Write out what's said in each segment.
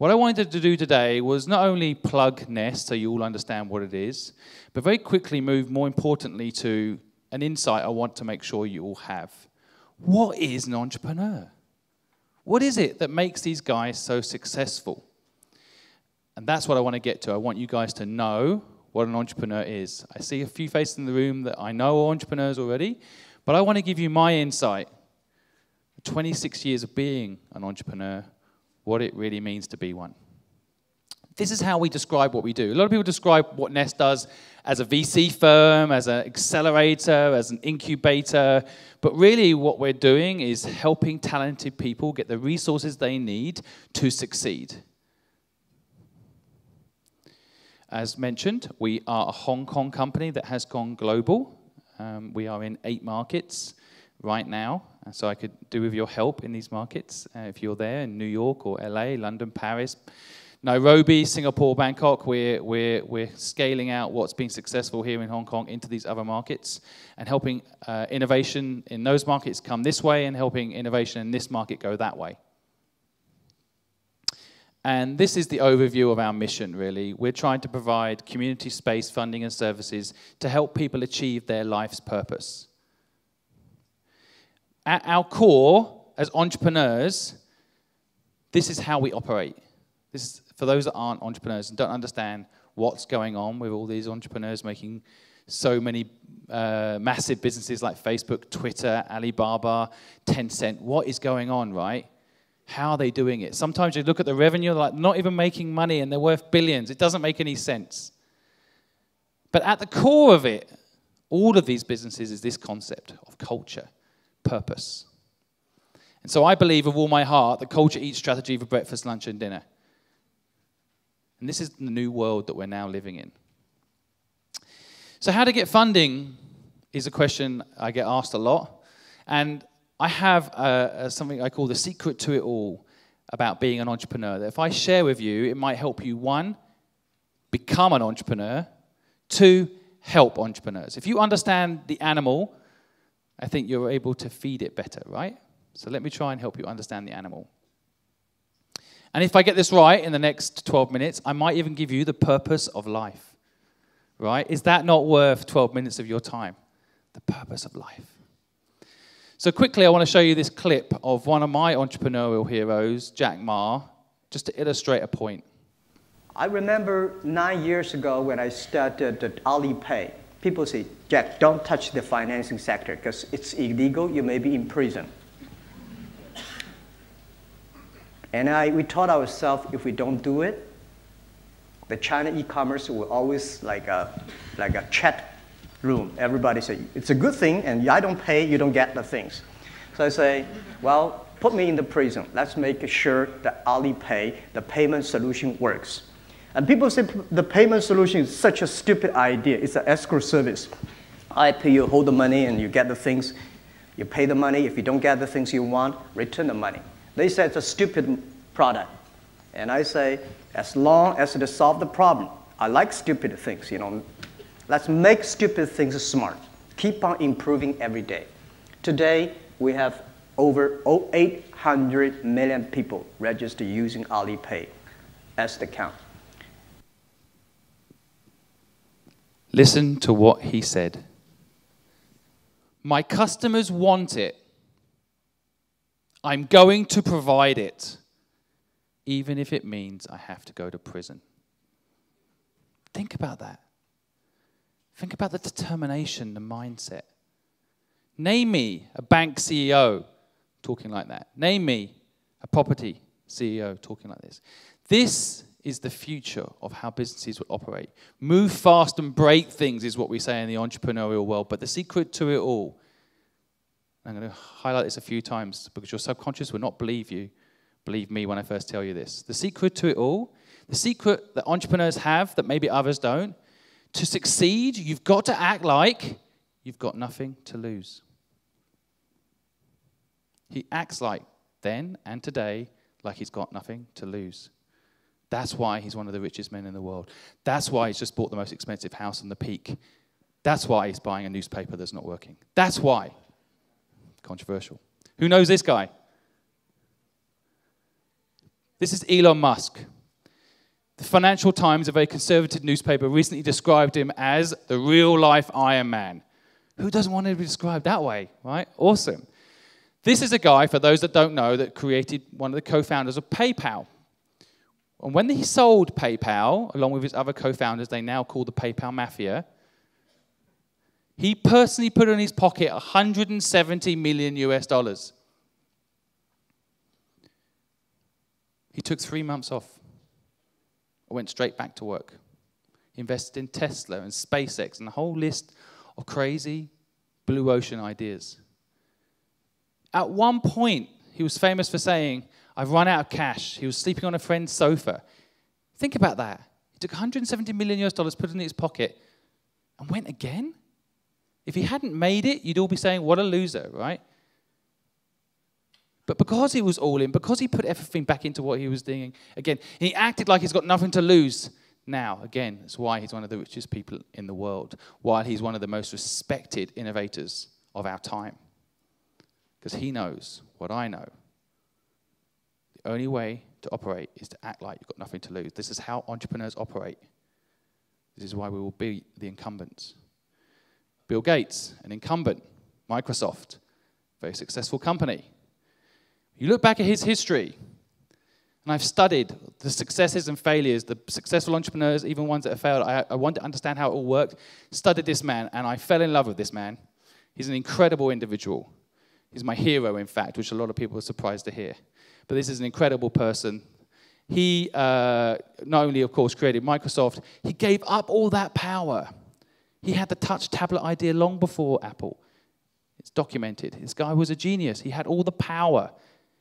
What I wanted to do today was not only plug Nest so you all understand what it is, but very quickly move more importantly to an insight I want to make sure you all have. What is an entrepreneur? What is it that makes these guys so successful? And that's what I want to get to. I want you guys to know what an entrepreneur is. I see a few faces in the room that I know are entrepreneurs already, but I want to give you my insight. 26 years of being an entrepreneur, what it really means to be one. This is how we describe what we do. A lot of people describe what Nest does as a VC firm, as an accelerator, as an incubator, but really what we're doing is helping talented people get the resources they need to succeed. As mentioned, we are a Hong Kong company that has gone global. We are in 8 markets right now, so I could do with your help in these markets. If you're there in New York or LA, London, Paris, Nairobi, Singapore, Bangkok, we're scaling out what's been successful here in Hong Kong into these other markets and helping innovation in those markets come this way and helping innovation in this market go that way. And this is the overview of our mission, really. We're trying to provide community space funding and services to help people achieve their life's purpose. At our core, as entrepreneurs, this is how we operate. This is, for those that aren't entrepreneurs and don't understand what's going on with all these entrepreneurs making so many massive businesses like Facebook, Twitter, Alibaba, Tencent. What is going on, right? How are they doing it? Sometimes you look at the revenue, they're like not even making money and they're worth billions. It doesn't make any sense. But at the core of it, all of these businesses is this concept of culture, purpose. And so I believe with all my heart that culture eats strategy for breakfast, lunch, and dinner. And this is the new world that we're now living in. So how to get funding is a question I get asked a lot. And I have something I call the secret to it all about being an entrepreneur. That if I share with you, it might help you, 1, become an entrepreneur, 2, help entrepreneurs. If you understand the animal, I think you're able to feed it better, right? So let me try and help you understand the animal. And if I get this right in the next 12 minutes, I might even give you the purpose of life, right? Is that not worth 12 minutes of your time? The purpose of life. So quickly, I want to show you this clip of one of my entrepreneurial heroes, Jack Ma, just to illustrate a point. I remember 9 years ago when I started Alipay. People say, Jack, don't touch the financing sector because it's illegal, you may be in prison. And we taught ourselves if we don't do it, the China e-commerce will always like a chat room. Everybody say, it's a good thing, and I don't pay, you don't get the things. So I say, well, put me in the prison. Let's make sure that Alipay, the payment solution, works. And people say the payment solution is such a stupid idea. It's an escrow service. I pay you, hold the money, and you get the things. You pay the money. If you don't get the things you want, return the money. They say it's a stupid product. And I say, as long as it solves the problem, I like stupid things, you know. Let's make stupid things smart. Keep on improving every day. Today, we have over 800 million people registered using Alipay as the count. Listen to what he said. My customers want it. I'm going to provide it, even if it means I have to go to prison. Think about that. Think about the determination, the mindset. Name me a bank CEO talking like that. Name me a property CEO talking like this. This is the future of how businesses will operate. Move fast and break things is what we say in the entrepreneurial world. But the secret to it all, I'm going to highlight this a few times because your subconscious will not believe me when I first tell you this. The secret to it all, the secret that entrepreneurs have that maybe others don't, to succeed, you've got to act like you've got nothing to lose. He acts like then and today like he's got nothing to lose. That's why he's one of the richest men in the world. That's why he's just bought the most expensive house on the Peak. That's why he's buying a newspaper that's not working. That's why. Controversial. Who knows this guy? This is Elon Musk. The Financial Times, a very conservative newspaper, recently described him as the real-life Iron Man. Who doesn't want to be described that way, right? Awesome. This is a guy, for those that don't know, that created one of the co-founders of PayPal. And when he sold PayPal, along with his other co-founders, they now call the PayPal Mafia, he personally put in his pocket $170 million US. He took 3 months off. Went straight back to work. He invested in Tesla and SpaceX and a whole list of crazy blue ocean ideas. At one point, he was famous for saying, "I've run out of cash." He was sleeping on a friend's sofa. Think about that. He took $170 million US, put it in his pocket, and went again? If he hadn't made it, you'd all be saying, what a loser, right? But because he was all in, because he put everything back into what he was doing, again, he acted like he's got nothing to lose. Now, again, that's why he's one of the richest people in the world, while he's one of the most respected innovators of our time. Because he knows what I know. The only way to operate is to act like you've got nothing to lose. This is how entrepreneurs operate. This is why we will beat the incumbents. Bill Gates, an incumbent. Microsoft, very successful company. You look back at his history, and I've studied the successes and failures, the successful entrepreneurs, even ones that have failed. I want to understand how it all worked. Studied this man, and I fell in love with this man. He's an incredible individual. He's my hero, in fact, which a lot of people are surprised to hear. But this is an incredible person. He not only, of course, created Microsoft, he gave up all that power. He had the touch tablet idea long before Apple. It's documented. This guy was a genius. He had all the power.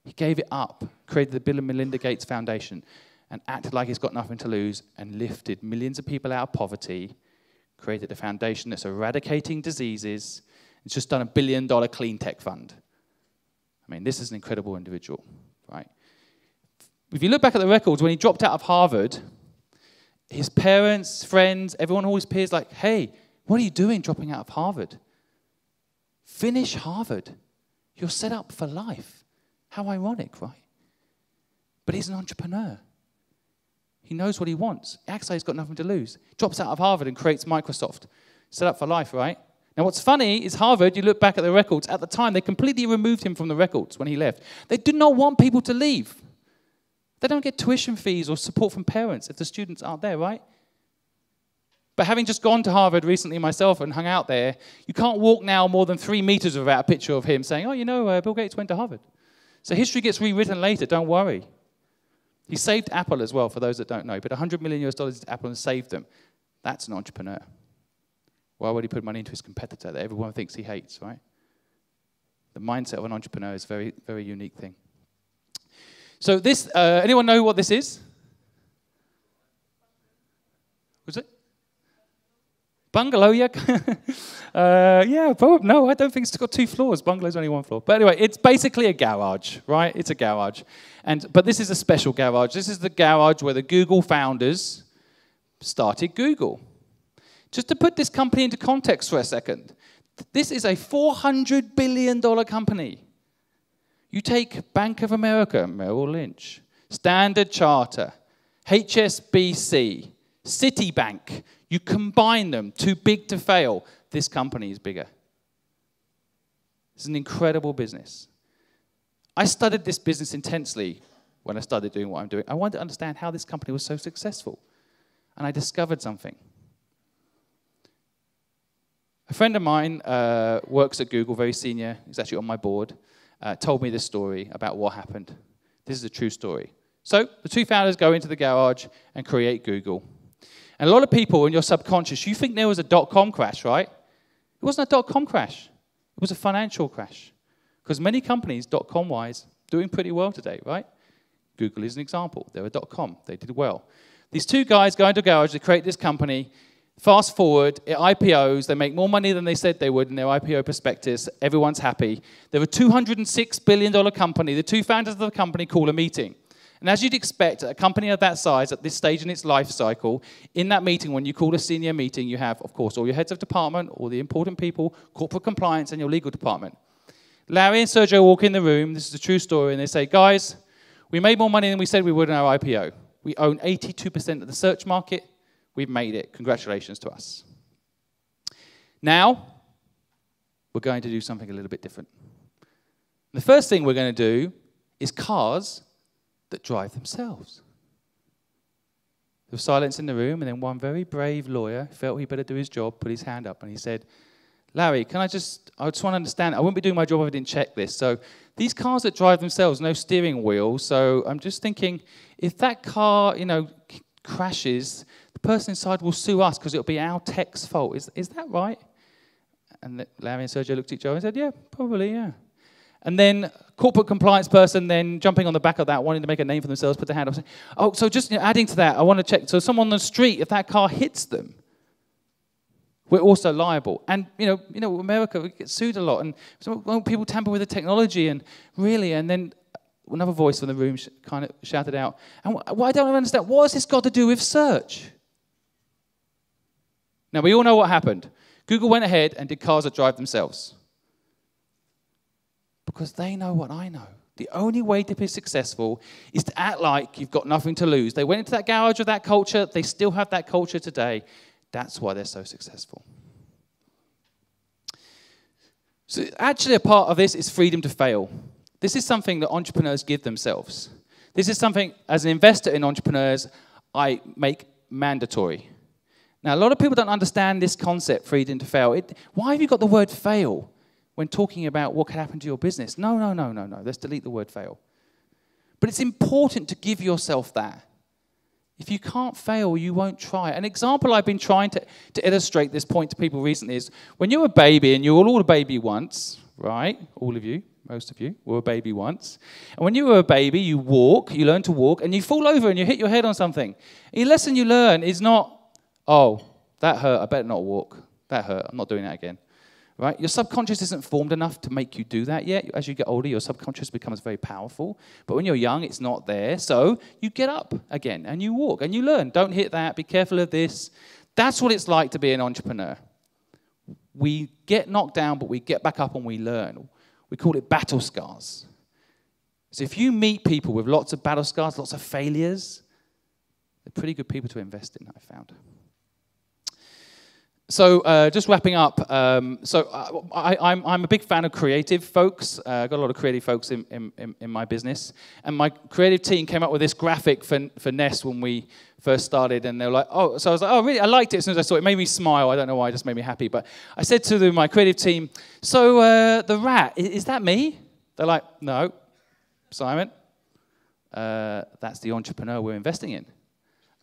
He gave it up, created the Bill and Melinda Gates Foundation, and acted like he's got nothing to lose, and lifted millions of people out of poverty, created a foundation that's eradicating diseases. It's just done $1 billion clean tech fund. I mean, this is an incredible individual, right? If you look back at the records, when he dropped out of Harvard, his parents, friends, everyone always appears like, hey, what are you doing dropping out of Harvard? Finish Harvard. You're set up for life. How ironic, right? But he's an entrepreneur. He knows what he wants. He acts like he's got nothing to lose. Drops out of Harvard and creates Microsoft. Set up for life, right? Now, what's funny is Harvard, you look back at the records, at the time, they completely removed him from the records when he left. They did not want people to leave. They don't get tuition fees or support from parents if the students aren't there, right? But having just gone to Harvard recently myself and hung out there, you can't walk now more than 3 meters without a picture of him saying, oh, you know, Bill Gates went to Harvard. So history gets rewritten later, don't worry. He saved Apple as well, for those that don't know. But $100 million US to Apple and saved them. That's an entrepreneur. Why would he put money into his competitor that everyone thinks he hates, right? The mindset of an entrepreneur is a very, very unique thing. So this, anyone know what this is? Was it? Bungalow, yeah. Yeah, probably. No, I don't think it's got 2 floors. Bungalow's only 1 floor. But anyway, it's basically a garage, right? It's a garage. But this is a special garage. This is the garage where the Google founders started Google. Just to put this company into context for a second, this is a $400 billion company. You take Bank of America, Merrill Lynch, Standard Charter, HSBC, Citibank, you combine them, too big to fail, this company is bigger. It's an incredible business. I studied this business intensely when I started doing what I'm doing. I wanted to understand how this company was so successful. And I discovered something. A friend of mine works at Google, very senior, he's actually on my board, told me this story about what happened. This is a true story. So the 2 founders go into the garage and create Google. And a lot of people in your subconscious, you think there was a dot-com crash, right? It wasn't a dot-com crash. It was a financial crash. Because many companies, dot-com-wise, doing pretty well today, right? Google is an example. They were dot-com. They did well. These 2 guys go into a garage, they create this company. Fast forward, it IPOs. They make more money than they said they would in their IPO prospectus. Everyone's happy. They're a $206 billion company. The 2 founders of the company call a meeting. And as you'd expect, a company of that size, at this stage in its life cycle, in that meeting, when you call a senior meeting, you have, of course, all your heads of department, all the important people, corporate compliance, and your legal department. Larry and Sergio walk in the room. This is a true story. And they say, guys, We made more money than we said we would in our IPO. We own 82% of the search market. We've made it. Congratulations to us. Now, we're going to do something a little bit different. The first thing we're going to do is cars that drive themselves. There was silence in the room, and then one very brave lawyer felt he better do his job, put his hand up, and he said, Larry, I just want to understand, I wouldn't be doing my job if I didn't check this. So these cars that drive themselves, no steering wheel, so I'm just thinking, if that car, crashes, the person inside will sue us because it'll be our tech's fault. Is that right? And Larry and Sergio looked at each other and said, yeah, probably, yeah. And then corporate compliance person then jumping on the back of that, wanting to make a name for themselves, put their hand up and say, oh, so just adding to that, I want to check. So someone on the street, if that car hits them, we're also liable. And, America, we get sued a lot. And so, well, people tamper with the technology and really, and then another voice from the room kind of shouted out, and what I don't understand, what has this got to do with search? Now, we all know what happened. Google went ahead and did cars that drive themselves. Because they know what I know. The only way to be successful is to act like you've got nothing to lose. They went into that garage with that culture. They still have that culture today. That's why they're so successful. So actually a part of this is freedom to fail. This is something that entrepreneurs give themselves. This is something, as an investor in entrepreneurs, I make mandatory. Now, a lot of people don't understand this concept, freedom to fail. Why have you got the word fail when talking about what could happen to your business? No. Let's delete the word fail. But it's important to give yourself that. If you can't fail, you won't try. An example I've been trying to illustrate this point to people recently is when you're a baby, and you were all a baby once, right? All of you, most of you, were a baby once. And when you were a baby, you learn to walk, and you fall over and you hit your head on something. And the lesson you learn is not, oh, that hurt, I better not walk. That hurt, I'm not doing that again. Right? Your subconscious isn't formed enough to make you do that yet. As you get older, your subconscious becomes very powerful. But when you're young, it's not there. So you get up again and you walk and you learn. Don't hit that. Be careful of this. That's what it's like to be an entrepreneur. We get knocked down, but we get back up and we learn. We call it battle scars. So if you meet people with lots of battle scars, lots of failures, they're pretty good people to invest in, I found. So just wrapping up, I'm a big fan of creative folks. I've got a lot of creative folks in my business. And my creative team came up with this graphic for Nest when we first started. And they were like, oh, so I was like, oh, really? I liked it as soon as I saw it. It made me smile. I don't know why, it just made me happy. But I said to my creative team, so the rat, is that me? They're like, no, Simon, that's the entrepreneur we're investing in.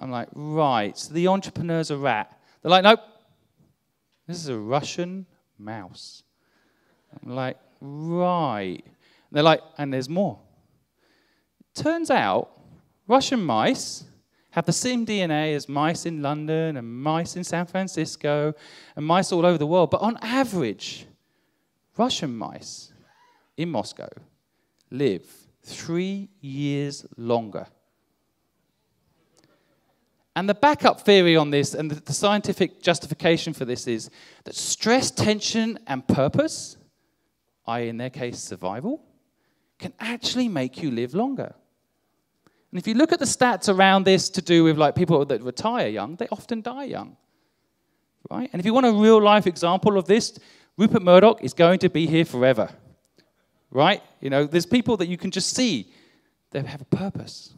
I'm like, right, so the entrepreneur's a rat. They're like, nope. This is a Russian mouse. I'm like, right. And they're like, and there's more. Turns out, Russian mice have the same DNA as mice in London and mice in San Francisco and mice all over the world. But on average, Russian mice in Moscow live 3 years longer. And the backup theory on this, and the scientific justification for this, is that stress, tension, and purpose, i.e. in their case survival, can actually make you live longer. And if you look at the stats around this to do with like people that retire young, they often die young. Right? And if you want a real-life example of this, Rupert Murdoch is going to be here forever. Right? You know, there's people that you can just see, they have a purpose.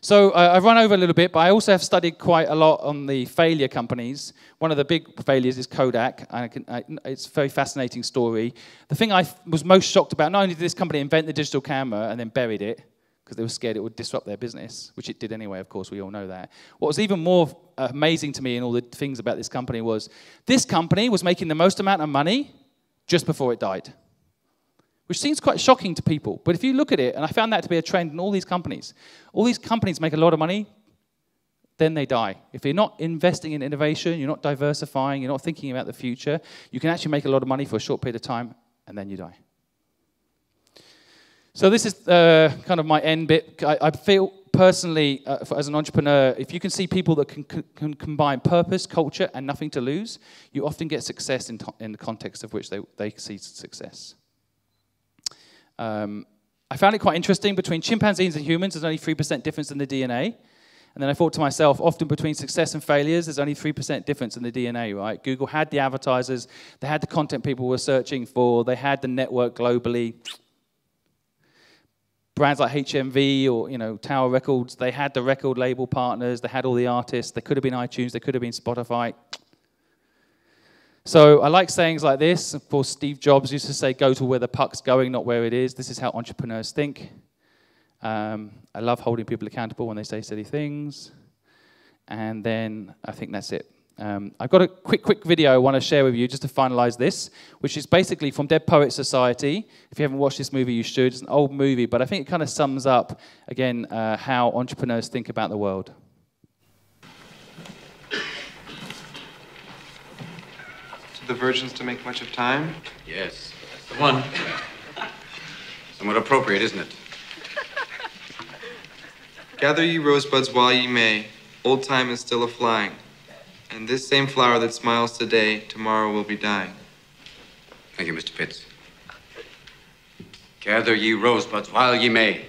So I've run over a little bit, but I also have studied quite a lot on the failure companies. One of the big failures is Kodak, and it's a very fascinating story. The thing I was most shocked about, not only did this company invent the digital camera and then buried it, because they were scared it would disrupt their business, which it did anyway, of course, we all know that. What was even more amazing to me in all the things about this company was this company was making the most amount of money just before it died, which seems quite shocking to people. But if you look at it, and I found that to be a trend in all these companies make a lot of money, then they die. If you're not investing in innovation, you're not diversifying, you're not thinking about the future, you can actually make a lot of money for a short period of time, and then you die. So this is kind of my end bit. I feel personally, as an entrepreneur, if you can see people that can combine purpose, culture, and nothing to lose, you often get success in the context of which they see success. I found it quite interesting. Between chimpanzees and humans, there's only 3% difference in the DNA. And then I thought to myself, often between success and failures, there's only 3% difference in the DNA, right? Google had the advertisers, they had the content people were searching for, they had the network globally. Brands like HMV or Tower Records, they had the record label partners, they had all the artists, they could have been iTunes, they could have been Spotify. So I like sayings like this. Of course, Steve Jobs used to say, go to where the puck's going, not where it is. This is how entrepreneurs think. I love holding people accountable when they say silly things. And then I think that's it. I've got a quick video I want to share with you just to finalize this, which is basically from Dead Poets Society. If you haven't watched this movie, you should. It's an old movie, but I think it kind of sums up, again, how entrepreneurs think about the world. To the virgins to make much of time? Yes, that's the one. Somewhat appropriate, isn't it? Gather ye rosebuds while ye may, old time is still a-flying. And this same flower that smiles today, tomorrow will be dying. Thank you, Mr. Pitts. Gather ye rosebuds while ye may.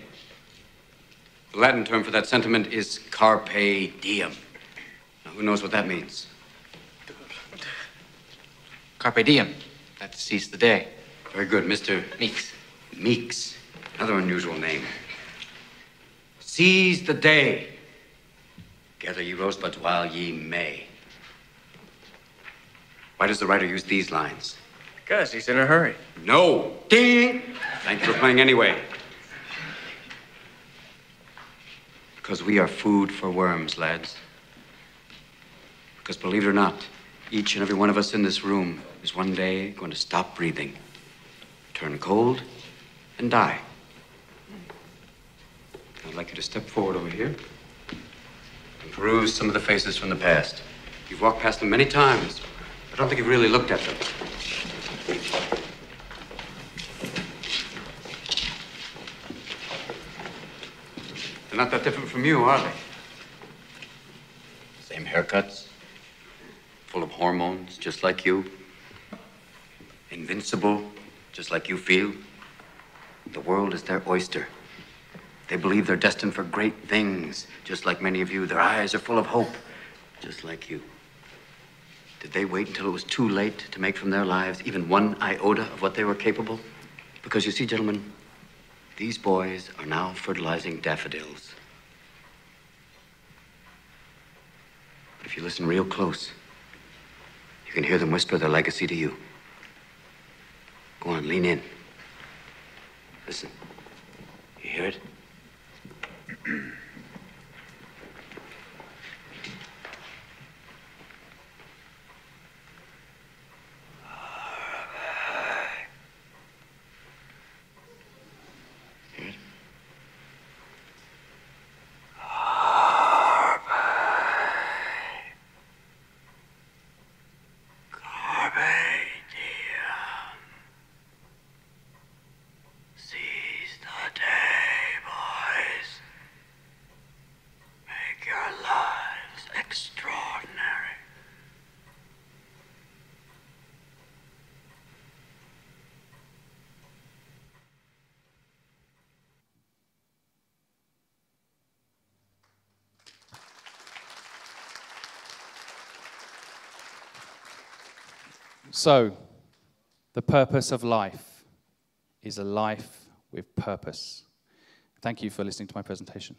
The Latin term for that sentiment is carpe diem. Now, who knows what that means? Carpe diem. That's to seize the day. Very good, Mr. Meeks. Meeks. Another unusual name. Seize the day. Gather ye rosebuds while ye may. Why does the writer use these lines? Because he's in a hurry. No. Ding! Thank you for playing anyway. Because we are food for worms, lads. Because believe it or not, each and every one of us in this room is one day going to stop breathing, turn cold, and die. I'd like you to step forward over here and peruse some of the faces from the past. You've walked past them many times. I don't think you've really looked at them. They're not that different from you, are they? Same haircuts, full of hormones, just like you. Invincible, just like you feel. The world is their oyster. They believe they're destined for great things, just like many of you. Their eyes are full of hope, just like you. Did they wait until it was too late to make from their lives even one iota of what they were capable? Because you see, gentlemen, these boys are now fertilizing daffodils. But if you listen real close, you can hear them whisper their legacy to you. Go on, lean in. Listen. You hear it? So, the purpose of life is a life with purpose. Thank you for listening to my presentation.